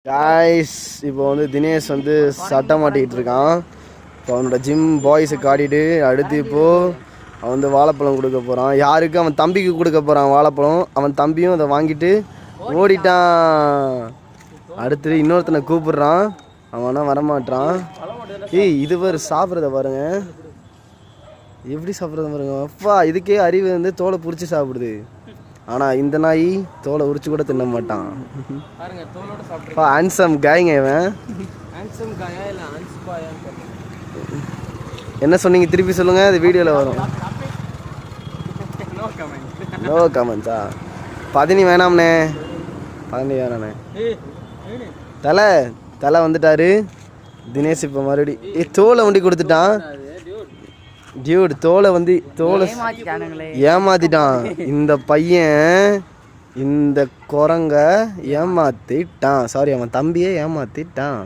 Guys இப்போ வந்து தினேஷ் வந்து சட்டை மாட்டிக்கிட்டு இருக்கான். இப்போ அவனோட ஜிம் பாய்ஸை காட்டிட்டு அடுத்து இப்போது அவன் வந்து வாழைப்பழம் கொடுக்க போகிறான். யாருக்கு? அவன் தம்பிக்கு கொடுக்க போகிறான் வாழைப்பழம். அவன் தம்பியும் அதை வாங்கிட்டு ஓடிட்டான். அடுத்து இன்னொருத்தனை கூப்பிடுறான், அவனா வரமாட்டான். ஏய் இது பாரு சாப்பிட்றத பாருங்க, எப்படி சாப்பிட்றத பாருங்க. அப்பா இதுக்கே அறிவு வந்து தோலை பிடிச்சி சாப்பிடுது. ஆனால் இந்த நாய் தோலை உரிச்சு கூட தின்ன மாட்டான். ஹேண்ட்ஸம் காய்ங்க இவன். என்ன சொன்னீங்க திருப்பி சொல்லுங்க, அது வீடியோவில் வரும். நோ கமெண்ட்ஸா? பதினி வேணாம்ண்ணே, பதினி வேணாண்ணே. தலை வந்துட்டாரு தினேஷ். இப்போ மறுபடி தோலை வண்டி கொடுத்துட்டான். டியூட் தோலை ஏமாத்திட்டான் இந்த பையன். இந்த குரங்க ஏமாத்திட்டான். சாரி, அவன் தம்பியே ஏமாத்திட்டான்.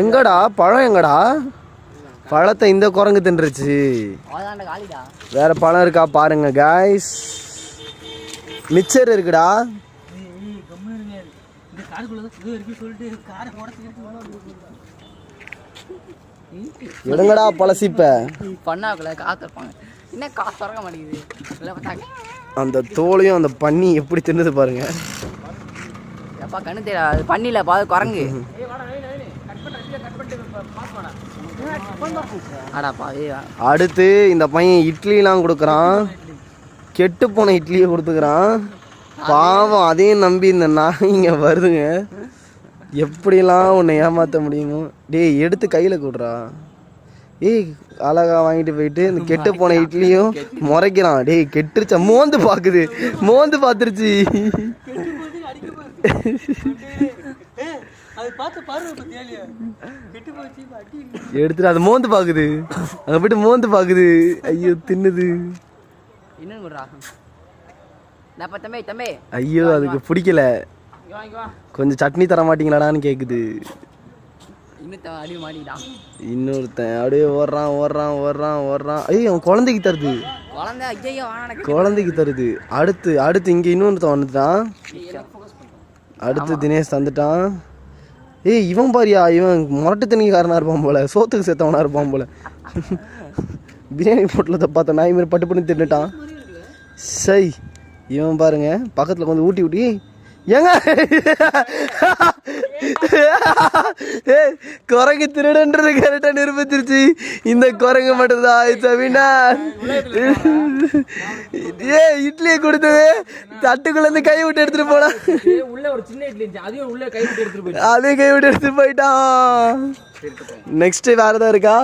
எங்கடா பழம்? எங்கடா பழத்தை இந்த குரங்கு தின்றுச்சு. வேற பழம் இருக்கா பாருங்க காய்ஸ். மிச்சர் இருக்குடா. எடுங்கடா பழசிப்ப. அந்த தோலையும் அந்த பன்னி எப்படி தின்னுது பாருங்க. பண்ணில குரங்கு. அடுத்து இந்த பையன் இட்லிலாம் கொடுக்குறான். கெட்டு போன இட்லியை கொடுத்துக்கிறான். பாவம் அதையும் நம்பி இந்த நாய்ங்க வருதுங்க. எப்படிலாம் உன்னை ஏமாற்ற முடியுமோ? டேய் எடுத்து கையில் கொடுறா. ஏய் அழகா வாங்கிட்டு போயிட்டு இந்த கெட்டு போன இட்லியும் முறைக்கிறான். டேய் கெட்டுருச்சா? மோந்து பார்க்குது, மோந்து பார்த்துருச்சு. எடுத்துட்டு அதை மோந்து பார்க்குது. அங்கே போயிட்டு மோந்து பார்க்குது. ஐயோ தின்னுது. ஐயோ அதுக்கு பிடிக்கல. கொஞ்சம் சட்னி தர மாட்டீங்களாடான்னு கேக்குது. இன்னொருத்தன் அப்படியே ஓடுறான். ஐயோ அவன் குழந்தைக்கு தருது, குழந்தைக்கு தருது. அடுத்து இங்க இன்னொருத்தன் வந்துட்டான். அடுத்து தினேஷ் தந்துட்டான். ஏய் இவன் பாரியா, இவன் முரட்டு தண்ணிக்காரனா இருப்பான் போல, சோத்துக்கு சேர்த்தவனா இருப்பான் போல. பிரியாணி போட்டலத்தை பார்த்த நாய் மாதிரி பட்டு பண்ணி தின்னுட்டான். சை இவன் பாருங்க பக்கத்துல கொஞ்சம் ஊட்டி ஏங்க குரங்கு திருடன்றது கரெக்டா நிரூபிச்சிருச்சு. இந்த குரங்கு மட்டும்தான். இட்லியை கொடுத்தது தட்டுக்குள்ள இருந்து கை விட்டு எடுத்துட்டு போனா. அதையும் கை விட்டு எடுத்துட்டு போயிட்டான். நெக்ஸ்ட் வேற ஏதாவது இருக்கா?